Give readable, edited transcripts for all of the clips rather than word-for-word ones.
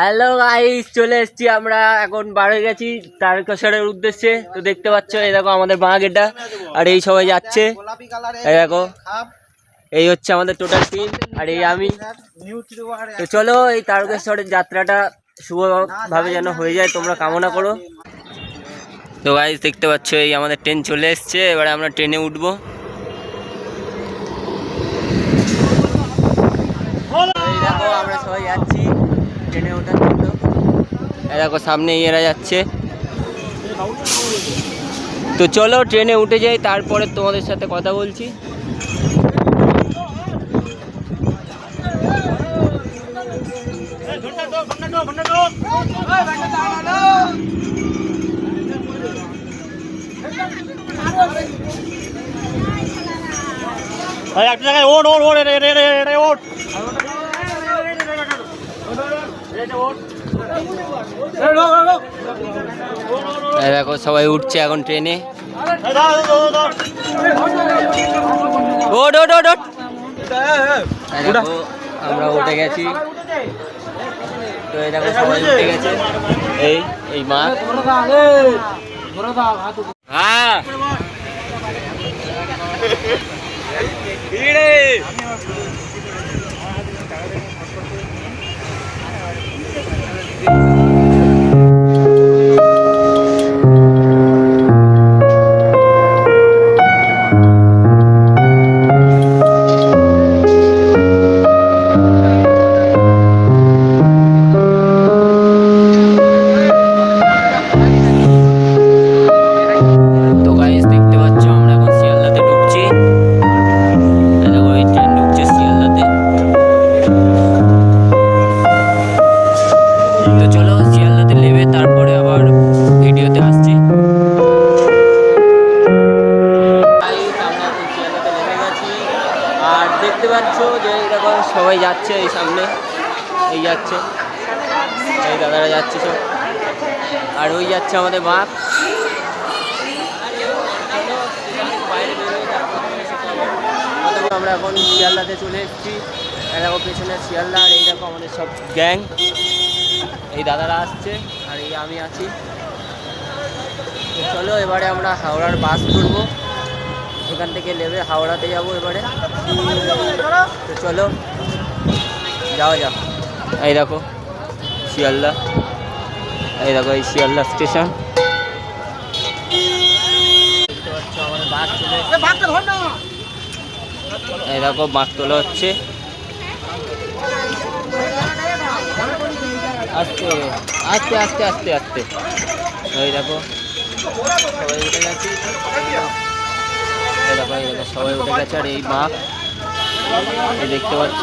Hello guys, চলে এসেছি আমরা এখন বার হয়ে গেছি তারকেশ্বরের উদ্দেশ্যে। তো দেখতে পাচ্ছ, এই দেখো আমাদের বাঁক এটা, আর এই সবাই যাচ্ছে। এই দেখো, এই হচ্ছে আমাদের টোটাল টিম, আর এই আমি। তো চলো এই তারকেশ্বরের যাত্রাটা শুভভাবে যেন হয়ে যায়, তোমরা কামনা করো। তো গাইস দেখতে পাচ্ছ, এই আমাদের ট্রেন চলে এসছে, এবারে আমরা ট্রেনে উঠবো। এই দেখো আমরা সবাই যাচ্ছি ট্রেনে ওঠার জন্য। এই দেখো সামনে এরা যাচ্ছে। তো চলো ট্রেনে উঠে যাই, তারপরে তোমাদের সাথে কথা বলছি। একটা জায়গায় ওঠ ওঠ ওঠ ওঠ। দেখো সবাই উঠছে এখন ট্রেনে। ওঠ ওঠ ওঠ ওঠ। দেখো আমরা উঠে গেছি। তো এই দেখো সবাই উঠে গেছে। এই মা, হ্যাঁ যে এরকম সবাই যাচ্ছে। এই সামনে এই যাচ্ছে, এই দাদারা যাচ্ছে সব, আর ওই যাচ্ছে আমাদের বাঁক। আমরা এখন শিয়ালদাতে চলে এসেছি। এই দেখো পেছনে শিয়ালদা, আর এই দেখো আমাদের সব গ্যাং, এই দাদারা আসছে, আর এই আমি আছি। চলো এবারে আমরা হাওড়ার বাস ধরবো, এখান থেকে নেমে হাওড়াতে যাবো এবারে। তো চলো যাওয়া যাক। এই দেখো শিয়ালদা, এই দেখো এই শিয়ালদা স্টেশন। দেখতে পাচ্ছ আমাদের বাস চলে এসেছে। এই দেখো বাস তোলা হচ্ছে, আস্তে আস্তে আস্তে আস্তে আস্তে। এই দেখো সবাই উঠে গেছি। দেখো এই দেখো সবাই উঠে গেছে, আর এই বাঁক এই দেখতে পাচ্ছ।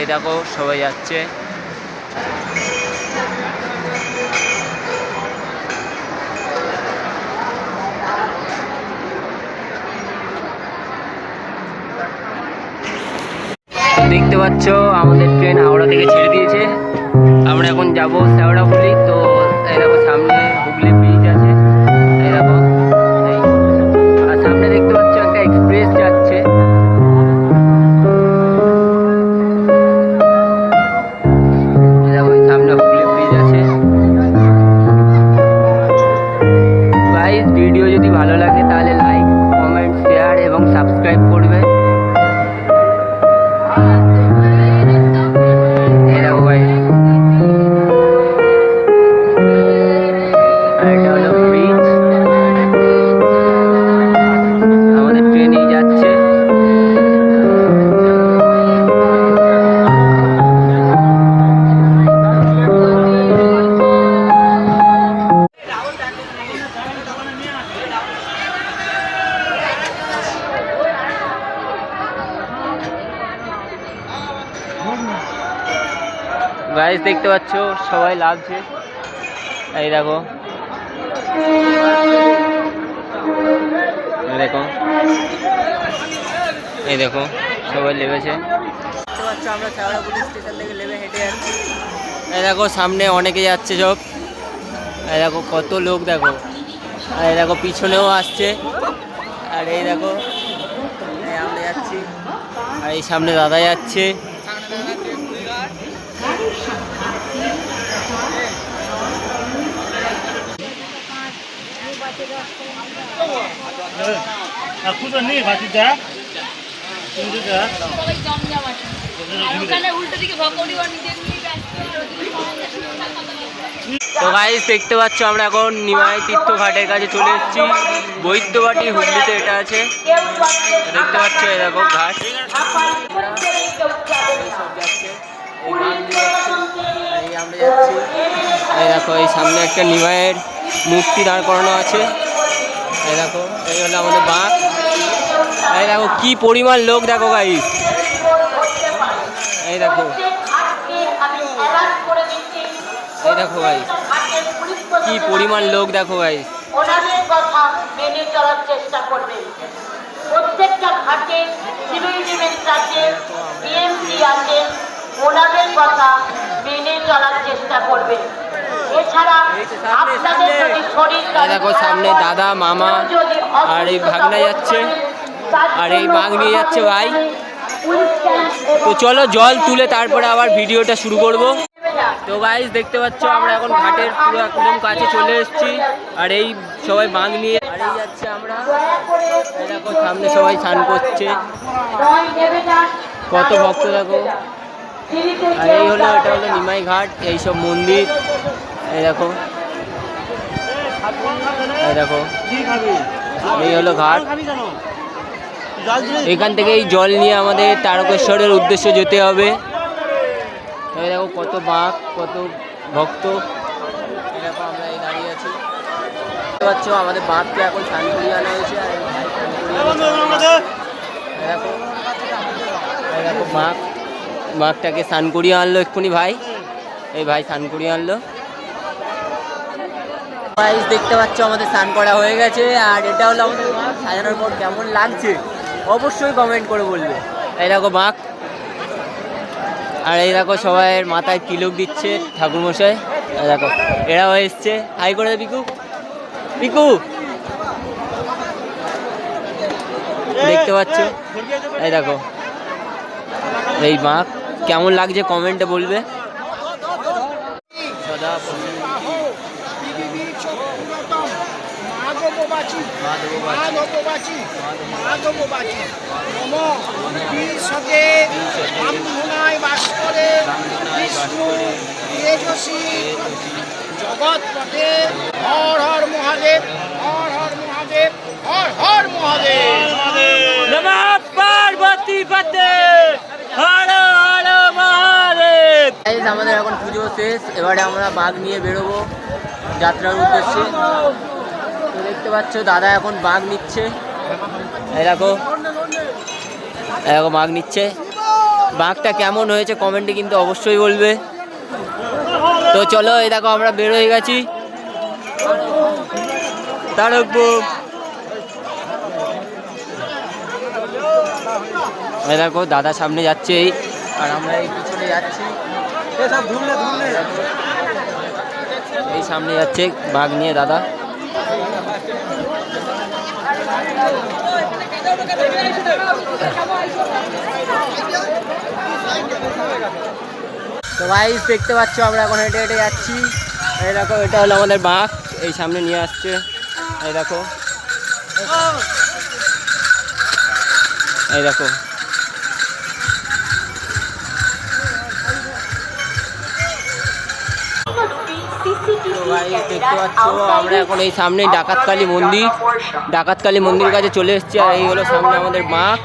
এই দেখো সবাই যাচ্ছে। দেখতে পাচ্ছ আমাদের ট্রেন হাওড়া থেকে ছেড়ে দিয়েছে, আমরা এখন যাবো শেওড়াফুলি। তো এই দেখো সামনে হুগলি ব্রিজ আছে, এই দেখো, আর সামনে দেখতে পাচ্ছ একটা এক্সপ্রেস যাচ্ছে। গাইস দেখতে পাচ্ছ সবাই লাভছে, এই দেখো দেখো, এই দেখো সবাই লেবেছে। দেখতে পাচ্ছ আমরা চাওড়া পুলিশ স্টেশন থেকে লেবে হেঁটে যাচ্ছি। এই দেখো সামনে অনেকে যাচ্ছে সব, এই দেখো কত লোক দেখো, আর এই দেখো পিছনেও আসছে, আর এই দেখো আমরা যাচ্ছি, আর এই সামনে দাদা যাচ্ছে। খুঁজো নেই ভাতি যা তো গাইস দেখতে পাচ্ছ আমরা এখন নিমাই তীর্থ ঘাটের কাছে চলে এসেছি। বৈদ্যবাটি হুগলিতে এটা আছে, দেখতে পাচ্ছ এই দেখো ঘাট, এই আমরা যাচ্ছি। এই দেখো এই সামনে একটা নিমাইয়ের মূর্তি দাঁড় করানো আছে, এই দেখো এই হলো আমাদের বাঁক। এই দেখো কি পরিমাণ লোক দেখো গাইস, এই দেখো, এই দেখো গাইস কি পরিমাণ লোক দেখো গাইস। ওনাদের কথা মেনে চলার চেষ্টা করবেন। প্রত্যেকটা ঘাটে সিভিল ডিফেন্স আছে, বিএমসি আছে, ওনাদের কথা মেনে চলার চেষ্টা করবেন। এছাড়া আপনাদের যদি শরীর দেখো সামনে দাদা মামা আর এই ভাগনা যাচ্ছে, আর এই বাঘ নিয়ে যাচ্ছে ভাই। তো চলো জল তুলে তারপরে আবার ভিডিওটা শুরু করব। তো গাইস দেখতে পাচ্ছ আমরা এখন ঘাটের পুরো একদম কাছে চলে এসেছি, আর এই সবাই বাঘ নিয়ে আর এই যাচ্ছে আমরা। এই দেখো সামনে সবাই স্নান করছে, কত ভক্ত দেখো। আর এই হলো এটা হলো নিমাই ঘাট, এইসব মন্দির, এই দেখো, এই দেখো এই হলো ঘাট। এখান থেকে এই জল নিয়ে আমাদের তারকেশ্বরের উদ্দেশ্যে যেতে হবে। এই দেখো কত বাঘ, কত ভক্ত, এই দেখো আমরা এই দাঁড়িয়ে আছি। দেখতে পাচ্ছ আমাদের বাঘকে এখন স্নান করিয়ে আনা হয়েছে, আর এই ভাই স্নান করিয়ে আনছে। এই দেখো, এই দেখো বাঘটাকে স্নান করিয়ে আনলো এক্ষুনি ভাই, এই ভাই স্নান করিয়ে আনলো। গাইস দেখতে পাচ্ছ আমাদের স্নান করা হয়ে গেছে, আর এটা হলো আমাদের বাঘ। সাজানোর পর কেমন লাগছে অবশ্যই কমেন্ট করে বলবে। এই দেখো বাঘ, আর এই দেখো সবাই মাথায় তিলক দিচ্ছে ঠাকুরমশাই। এই দেখো এরাও এসছে, হাই করে দে পিকু, পিকু দেখতে পাচ্ছ। এই দেখো এই বাঘ কেমন লাগছে কমেন্টে বলবে। সদা জগৎপথে হর হর মহাদেব, হর হর মহাদেব, হর হর মহাদেব। নমঃ পার্বতী পতে, হর হর মহাদেব। গাইস আমাদের এখন পুজো শেষ, এবারে আমরা বাঘ নিয়ে বেরোবো যাত্রার উদ্দেশ্যে। তো দেখতে পাচ্ছ দাদা এখন বাঘ নিচ্ছে, এই দেখো, এই দেখো বাঘ নিচ্ছে। বাঘটা কেমন হয়েছে কমেন্টে কিন্তু অবশ্যই বলবে। তো চলো এই দেখো আমরা বের হয়ে গেছি তারকপুর। এই দেখো দাদা সামনে যাচ্ছে, এই আর আমরা এই পিছনে যাচ্ছি, এই সামনে যাচ্ছে বাঘ নিয়ে দাদা। তো গাইস দেখতে পাচ্ছ আমরা এখন হেঁটে হেঁটে যাচ্ছি। এই দেখো এটা হলো আমাদের বাঘ, এই সামনে নিয়ে আসছে, এই দেখো, এই দেখো। দেখতে পাচ্ছ আমরা এখন এই সামনে ডাকাতকালী মন্দির, ডাকাতকালী মন্দির কাছে চলে এসেছি, আর এই হলো সামনে আমাদের বাঘ।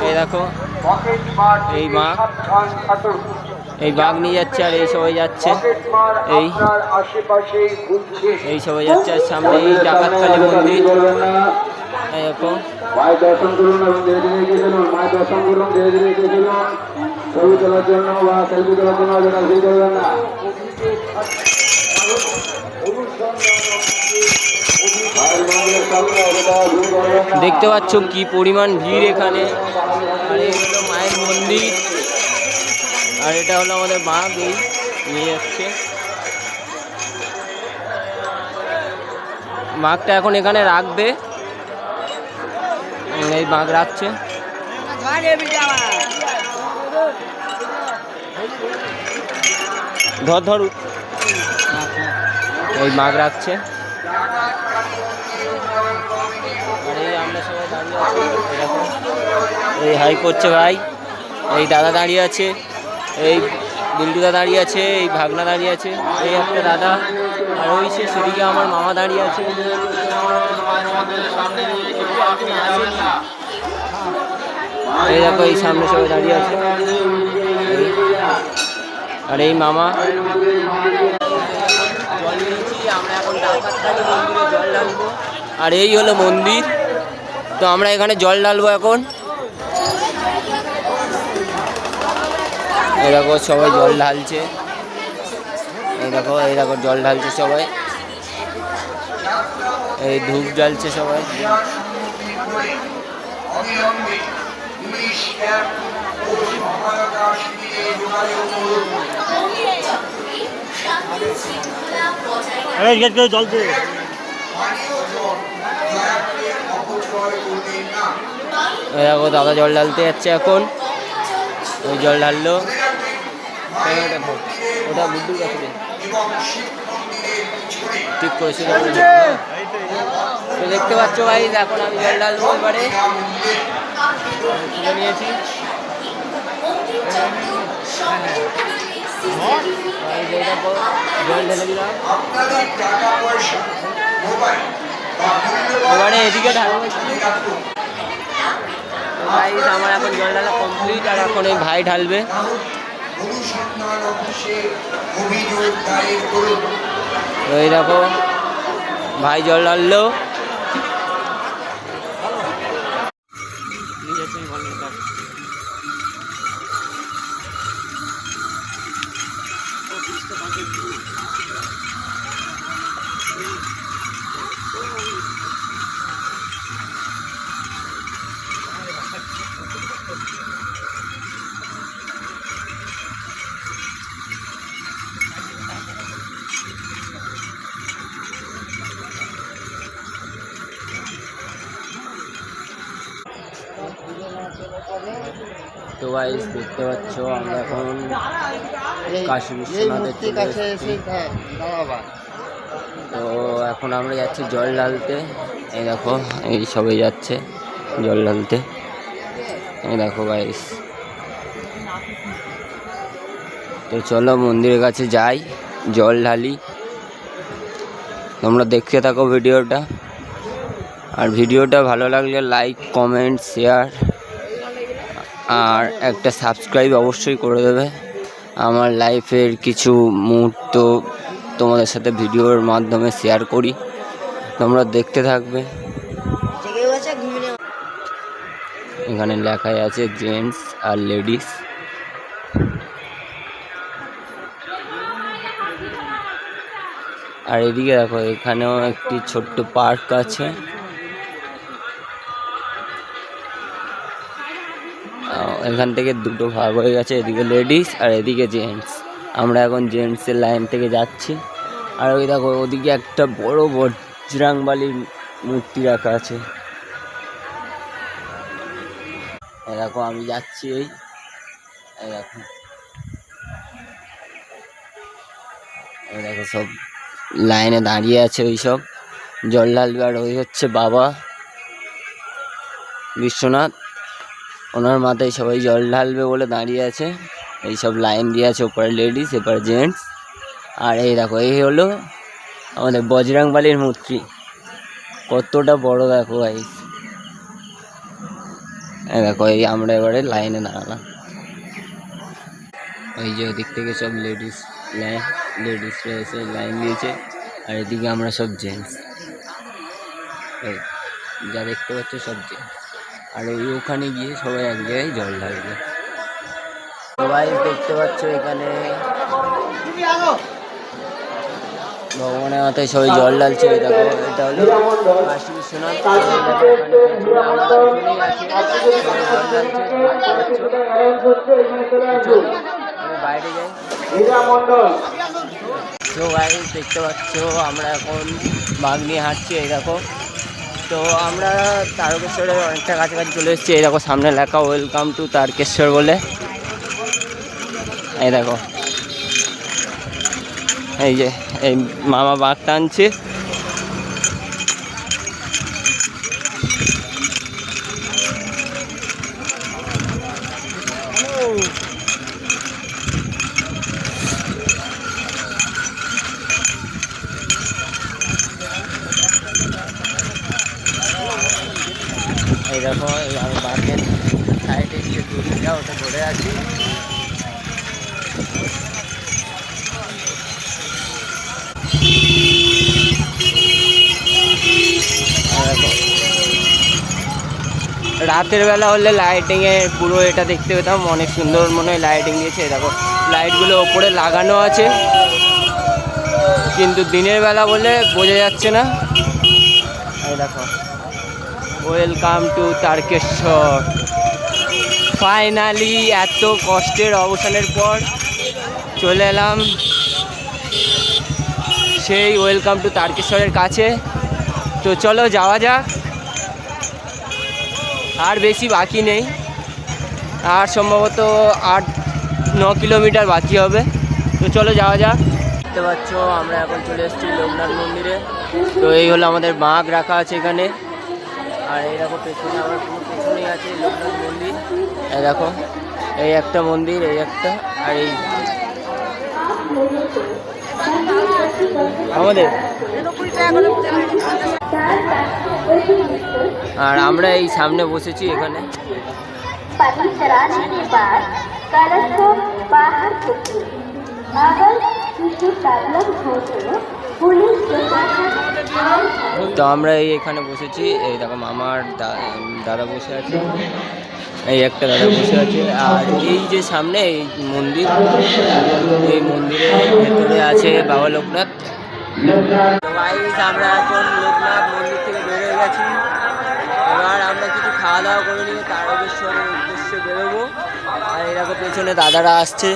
এই দেখো এই বাঘ, এই বাঘ নিয়ে যাচ্ছে, আর এই সবাই যাচ্ছে, এই সবাই যাচ্ছে, আর সামনে এই ডাকাতকালী মন্দির। এই দেখো ছবি তোলার জন্য বা সেলফি তোলার জন্য যেটা ভিড় করবেন না। দেখতে পাচ্ছ কি পরিমাণ ভিড় এখানে। আর এই হলো মায়ের মন্দির, আর এটা হলো আমাদের বাঘ, এই নিয়ে যাচ্ছে বাঘটা। এখন এখানে রাখবে, এই বাঘ রাখছে। ধর ধর, এই বাঘ রাখছে। আর এই আমরা সবাই দাঁড়িয়ে আছি, এরকম এই হাই করছে ভাই। এই দাদা দাঁড়িয়ে আছে, এই বিল্টুদা দাঁড়িয়ে আছে, এই ভাগনা দাঁড়িয়ে আছে, এই একটা দাদা। আর ওই সেদিকে আমার মামা দাঁড়িয়ে আছে। এই দেখো এই সামনে সবাই দাঁড়িয়ে আছে, আর এই মামা। জল নিয়েছি আমরা, এখন ডাকাতখালী মন্দিরে জল ঢালবো। আর এই হলো মন্দির, তো আমরা এখানে জল ঢালবো এখন। এই দেখো সবাই জল ঢালছে, এই দেখো জল ঢালছে সবাই, এই ধূপ জ্বালছে সবাই। জল দে। দেখো দাদা জল ঢালতে যাচ্ছে এখন, ওই জল ঢাললো। ওটা বুদ্ধুর কাছে ঠিক করেছিল। তো দেখতে পাচ্ছ ভাই, এখন আমি জল ঢালবো এবারে, তুলে নিয়েছি। জল ঢেলে দিলাম, এবারে এদিকে ঢালবো। আমার এখন জল ঢালা কমপ্লিট, আর এখন এই ভাই ঢালবে। এই দেখো ভাই জল ঢাললো। তো গাইস দেখতে পাচ্ছ আমরা এখন কাশী বিশ্বনাথের চলে এসেছি। তো এখন আমরা যাচ্ছি জল ঢালতে। এই দেখো এই সবাই যাচ্ছে জল ঢালতে, এই দেখো গাইস। তো চলো মন্দিরের কাছে যাই, জল ঢালি। তোমরা দেখতে থাকো ভিডিওটা, আর ভিডিওটা ভালো লাগলে লাইক, কমেন্ট, শেয়ার আর একটা সাবস্ক্রাইব অবশ্যই করে দেবে। আমার লাইফের কিছু মুহূর্ত তোমাদের সাথে ভিডিওর মাধ্যমে শেয়ার করি, তোমরা দেখতে থাকবে। এখানে লেখাই আছে জেন্টস আর লেডিস। আর এদিকে দেখো এখানেও একটি ছোট্ট পার্ক আছে। এখান থেকে দুটো ভাগ হয়ে গেছে, এদিকে লেডিস আর এদিকে জেন্টস। আমরা এখন জেন্টসের লাইন থেকে যাচ্ছি। আর ওই দেখো ওদিকে একটা বড় বজরংবলীর মূর্তি রাখা আছে। দেখো আমি যাচ্ছি, এই দেখো, এই দেখো সব লাইনে দাঁড়িয়ে আছে ওই সব জল ঢালবে। আর ওই হচ্ছে বাবা বিশ্বনাথ, ওনার মাথায় সবাই জল ঢালবে বলে দাঁড়িয়ে আছে। এই সব লাইন দিয়ে আছে, ওপরে লেডিস এপারে জেন্টস। আর এই দেখো এই হলো আমাদের বজরংবলীর মূর্তি, কতটা বড় দেখো গাইস। এই দেখো এই আমরা এবারে লাইনে দাঁড়ালাম। ওই যে ওদিক থেকে সব লেডিসরা এসে লাইন দিয়েছে, আর এদিকে আমরা সব জেন্টস। এই যা দেখতে পাচ্ছ সব জেন্টস। আর ওই ওখানে গিয়ে সবাই এক জায়গায় জল ঢালবে। সবাই দেখতে পাচ্ছ এখানে ভগবানের মাথায় সবাই জল ঢালছে। এই দেখো এটা হলো কাশী বিশ্বনাথ। বাইরে যাই। তো গাইস দেখতে পাচ্ছ আমরা এখন বাঘ নিয়ে হাঁটছি। এই দেখো, তো আমরা তারকেশ্বরের অনেকটা কাছাকাছি চলে এসেছি। এই দেখো সামনে লেখা ওয়েলকাম টু তারকেশ্বর বলে। এই দেখো, এই যে এই মামা বাঘ টানছে। এই দেখো এই আমি বাঘের সাইডে যে দড়িটা ওটা ধরে আছি। রাতের বেলা হলে লাইটিংয়ে পুরো এটা দেখতে পেতাম, অনেক সুন্দর মনে হয় লাইটিং দিয়েছে। দেখো লাইটগুলো ওপরে লাগানো আছে, কিন্তু দিনের বেলা বলে বোঝা যাচ্ছে না। এই দেখো ওয়েলকাম টু তারকেশ্বর। ফাইনালি এত কষ্টের অবসানের পর চলে এলাম সেই ওয়েলকাম টু তারকেশ্বরের কাছে। তো চলো যাওয়া যাক। আর বেশি বাকি নেই, আর সম্ভবত 8-9 কিলোমিটার বাকি হবে। তো চলো যাওয়া যাক। দেখতে পাচ্ছ আমরা এখন চলে এসেছি লোকনাথ মন্দিরে। তো এই হলো আমাদের বাঘ রাখা আছে এখানে। আর এই দেখো পেছনে আমার পুরো পেছনেই আছে লোকনাথ মন্দির। এই দেখো এই একটা মন্দির, এই একটা, আর এই আমাদের। আর আমরা এই সামনে বসেছি এখানে। তো আমরা এই এখানে বসেছি। এই দেখো মামার দাদা বসে আছে, এই একটা দাদা বসে আছে। আর এই যে সামনে এই মন্দির, এই মন্দিরের ভেতরে আছে বাবা লোকনাথ। আমরা এখন লোকনাথ মন্দির থেকে বেরিয়ে গেছি। এবার আমরা কিছু খাওয়া দাওয়া করে নিয়ে তারকেশ্বরের উদ্দেশ্যে বেরোবো। আর এরকম পেছনে দাদারা আসছে,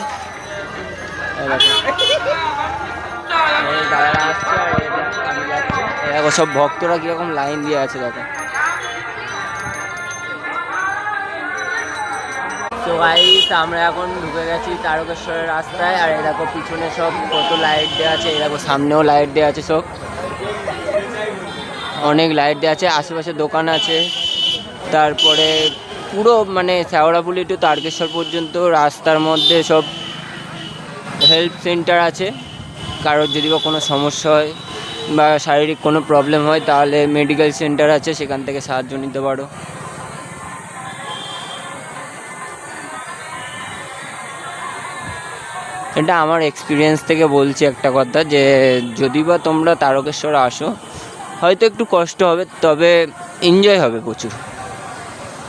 দাদারা আসছে আর আমি যাচ্ছি। এরকম সব ভক্তরা কিরকম লাইন দিয়ে আছে দেখো। তো গাইস আমরা এখন ঢুকে গেছি তারকেশ্বরের রাস্তায়। আর এই দেখো পিছনে সব কত লাইট দেওয়া আছে, এই দেখো সামনেও লাইট দেওয়া আছে, সব অনেক লাইট দেওয়া আছে। আশেপাশে দোকান আছে। তারপরে পুরো মানে শেওড়াফুলি টু তারকেশ্বর পর্যন্ত রাস্তার মধ্যে সব হেল্প সেন্টার আছে। কারোর যদি বা কোনো সমস্যা হয় বা শারীরিক কোনো প্রবলেম হয় তাহলে মেডিকেল সেন্টার আছে, সেখান থেকে সাহায্য নিতে পারো। এটা আমার এক্সপিরিয়েন্স থেকে বলছি একটা কথা, যে যদি বা তোমরা তারকেশ্বর আসো হয়তো একটু কষ্ট হবে, তবে এনজয় হবে প্রচুর।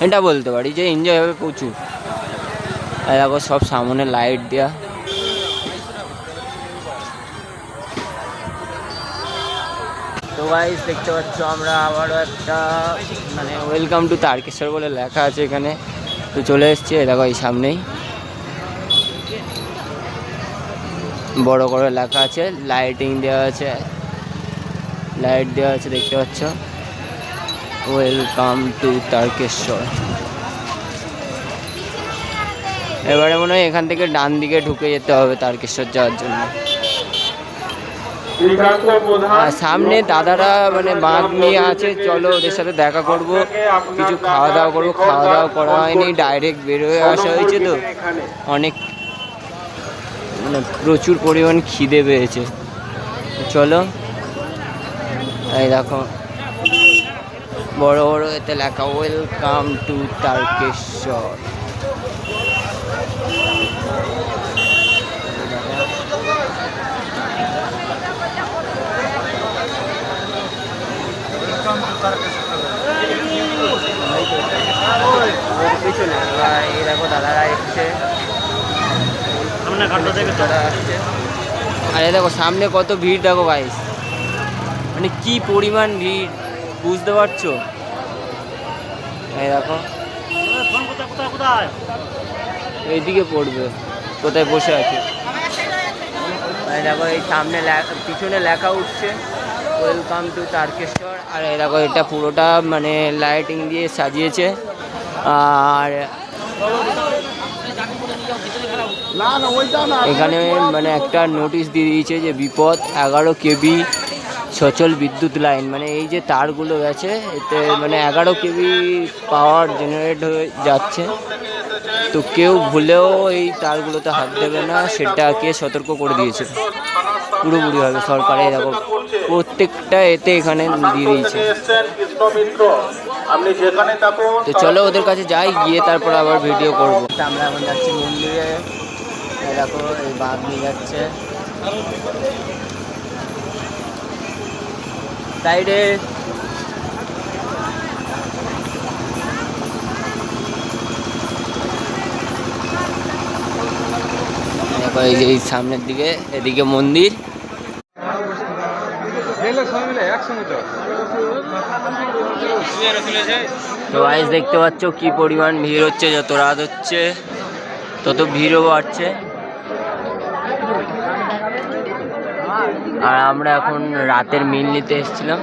এটা বলতে পারি যে এনজয় হবে প্রচুর। আর দেখো সব সামনে লাইট দেওয়া। তো গাইস দেখতে পাচ্ছ আমরা আবারও একটা মানে ওয়েলকাম টু তারকেশ্বর বলে লেখা আছে এখানে। তো চলে এসেছি, দেখো এই সামনেই বড় করে লেখা আছে, লাইটিং দেওয়া আছে, লাইট দেওয়া আছে দেখতে পাচ্ছ, ওয়েলকাম টু তারকেশ্বর। এবারে মনে হয় এখান থেকে ডান দিকে ঢুকে যেতে হবে তারকেশ্বর যাওয়ার জন্য। আর সামনে দাদারা মানে বাঘ নিয়ে আছে, চলো ওদের সাথে দেখা করব, কিছু খাওয়া দাওয়া করবো। খাওয়া দাওয়া করা হয়নি, ডাইরেক্ট বেরোয় আসা হয়েছে। তো অনেক মানে প্রচুর পরিমাণ খিদে পেয়েছে। চলো এই দেখো বড় বড় এতে লেখা ওয়েলকাম টু তারকেশ্বর। পিছনে এই দেখো দাদারা এসছে। সামনে ঘাটটা দেখে তো। আসছে। আরে দেখো সামনে কত ভিড় দেখো গাইস, মানে কি পরিমাণ ভিড় বুঝতে পারছো? এই দেখো ফোন কোথায় কোথায় কোথায়? এইদিকে পড়বে, কোথায় বসে আছে। এই দেখো এই সামনে পিছনে লেখা উঠছে ওয়েলকাম টু তারকেশ্বর। আর এই দেখো এটা পুরোটা মানে লাইটিং দিয়ে সাজিয়েছে। আর এখানে মানে একটা নোটিশ দিয়ে দিয়েছে যে বিপদ 11 কেবি সচল বিদ্যুৎ লাইন, মানে এই যে তারগুলো গেছে এতে মানে 11 কেবি পাওয়ার জেনারেট হয়ে যাচ্ছে, তো কেউ ভুলেও এই তারগুলোতে হাত দেবে না, সেটাকে সতর্ক করে দিয়েছে পুরোপুরিভাবে সরকার। এই দেখো প্রত্যেকটা এতে এখানে দিয়ে দিয়েছে। তো চলো ওদের কাছে যাই, গিয়ে তারপর আবার ভিডিও করবো। আমরা এখন যাচ্ছি মন্দিরে। এই দেখো এই বাঘ নিয়ে যাচ্ছে সাইডে। এই যে এই সামনের দিকে এদিকে মন্দির। তো গাইস দেখতে পাচ্ছ কি পরিমাণ ভিড় হচ্ছে, যত রাত হচ্ছে তত ভিড়ও বাড়ছে। আর আমরা এখন রাতের মিল নিতে এসেছিলাম।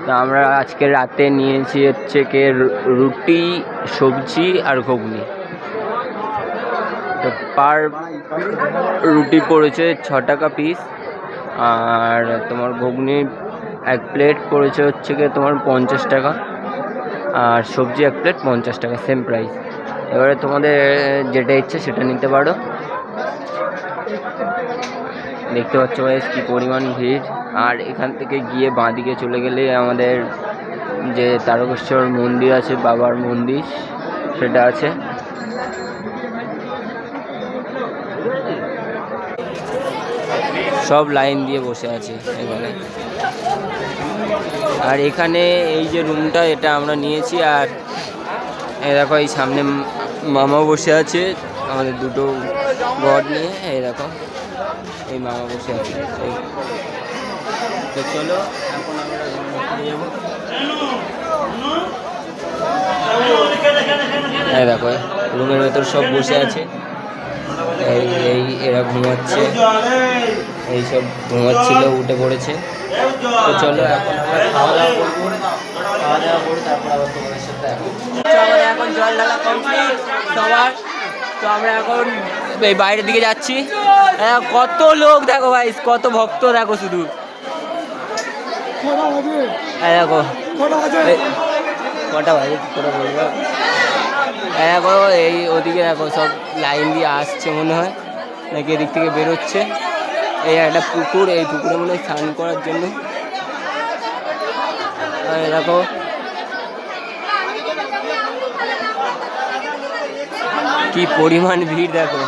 তো আমরা আজকে রাতে নিয়েছি হচ্ছে কে রুটি, সবজি আর ঘুগনি। তো পার রুটি পড়েছে 6 টাকা পিস, আর তোমার ঘুগনি 1 প্লেট পড়েছে হচ্ছে গিয়ে তোমার 50 টাকা, আর সবজি 1 প্লেট 50 টাকা, সেম প্রাইস। এবারে তোমাদের যেটা ইচ্ছে সেটা নিতে পারো। দেখতে পাচ্ছ গাইস কি পরিমাণ ভিড়। আর এখান থেকে গিয়ে বাঁদিকে চলে গেলে আমাদের যে তারকেশ্বর মন্দির আছে, বাবার মন্দির, সেটা আছে। সব লাইন দিয়ে বসে আছে এখানে। আর এখানে এই যে রুমটা এটা আমরা নিয়েছি। আর এই দেখো এই সামনে মামা বসে আছে আমাদের দুটো গড নিয়ে। এই দেখো এই মামা বসে আছে। তো চলো এখন আমরা যাবো। এই দেখো রুমের ভেতর সব বসে আছে, এই এরা ঘুমাচ্ছে, এই সব ঘুমাচ্ছিল, উঠে পড়েছে। তো চলো এখন আমরা খাওয়া দাওয়া করবো, খাওয়া দাওয়া করে তারপর আবার তোমাদের সাথে আমাদের এখন জল ঢালা কমপ্লিট সবার। তো আমরা এখন এই বাইরের দিকে যাচ্ছি। কত লোক দেখো ভাই, কত ভক্ত দেখো শুধু। দেখো কটা বাজে কটা বলবো। দেখো এই ওদিকে দেখো সব লাইন দিয়ে আসছে মনে হয়, নাকি এদিক থেকে বেরোচ্ছে। এই একটা পুকুর, এই পুকুরে মনে হয় স্নান করার জন্য। দেখো কি পরিমাণ ভিড় দেখো।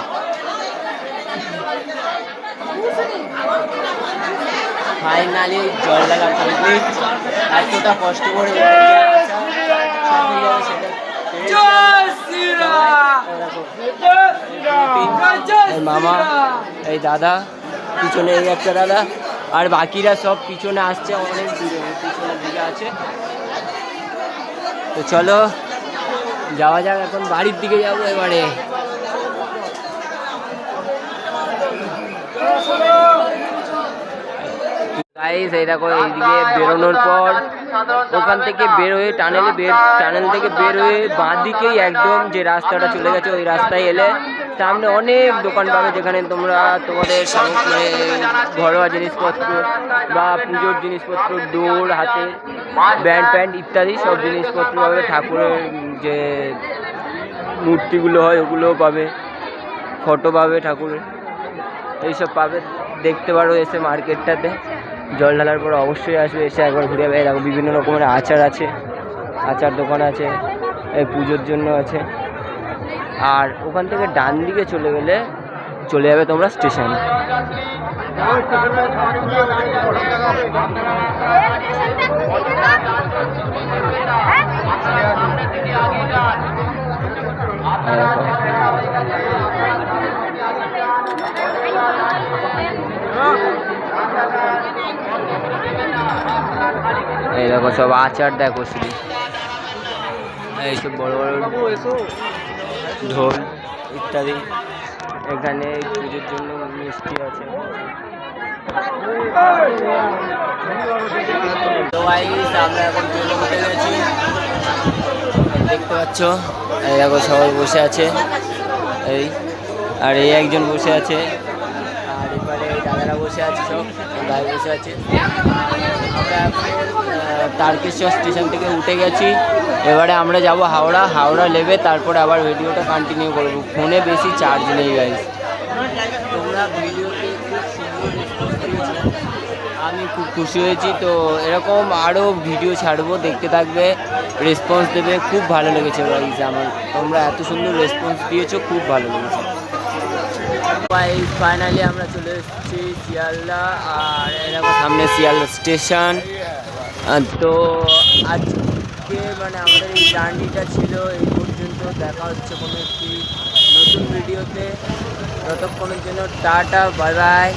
ফাইনালি জল ঢালা কমপ্লিট। এতটা কষ্ট করে মামা, এই দাদা পিছনে, এই একটা দাদা, আর বাকিরা সব পিছনে আসছে, অনেক দূরে পিছনের দিকে আছে। তো চলো যাওয়া যাক, এখন বাড়ির দিকে যাবো এবারে। গাইস এই দেখো এইদিকে বেরোনোর পর ওখান থেকে বের হয়ে টানেল থেকে বের হয়ে বাঁ দিকেই একদম যে রাস্তাটা চলে গেছে ওই রাস্তায় এলে সামনে অনেক দোকান পাবে, যেখানে তোমরা তোমাদের মানে ঘরোয়া জিনিসপত্র বা পুজোর জিনিসপত্র, ডোর, হাতে ব্যান্ড প্যান্ড ইত্যাদি সব জিনিসপত্র পাবে। ঠাকুরের যে মূর্তিগুলো হয় ওগুলোও পাবে, ফটো পাবে ঠাকুরের, এইসব পাবে। দেখতে পারো এসে মার্কেটটাতে। জল ঢালার পর অবশ্যই আসবে, এসে একবার ঘুরে যাবে। দেখো বিভিন্ন রকমের আচার আছে, আচার দোকান আছে, এই পুজোর জন্য আছে। আর ওখান থেকে ডান দিকে চলে গেলে চলে যাবে তোমরা স্টেশনে। দেখো সব আচার দেখো শুধু এইসব বড় বড় ঢোল ইত্যাদি। এখানে পুজোর জন্য মিষ্টি আছে। তো গাইস আমরা এখন ট্রেনে উঠে গেছি, দেখতে পাচ্ছ। এই দেখো সবাই বসে আছে, এই আর এই একজন বসে আছে, আর এবারে এই দাদারা বসে আছে, সব ভাই বসে আছে। আমরা এখন তারকেশ্বর স্টেশন থেকে উঠে গেছি, এবারে আমরা যাব হাওড়া। হাওড়া নেবে তারপরে আবার ভিডিওটা কন্টিনিউ করবো। ফোনে বেশি চার্জ নেই গাইস। তোমরা ভিডিওতে খুব সুন্দর রেসপন্স দিয়েছো, আমি খুব খুশি হয়েছি। তো এরকম আরও ভিডিও ছাড়বো, দেখতে থাকবে, রেসপন্স দেবে। খুব ভালো লেগেছে গাইস আমার, তোমরা এত সুন্দর রেসপন্স দিয়েছো, খুব ভালো লেগেছে। গাইস ফাইনালি আমরা চলে এসেছি শিয়ালদা, আর এরকম সামনে শিয়ালদা স্টেশন। তো আজকে মানে আমাদের এই জার্নিটা ছিল এই পর্যন্ত। দেখা হচ্ছে কোনো একটি নতুন ভিডিওতে, ততক্ষণের জন্য টাটা, বাই বাই।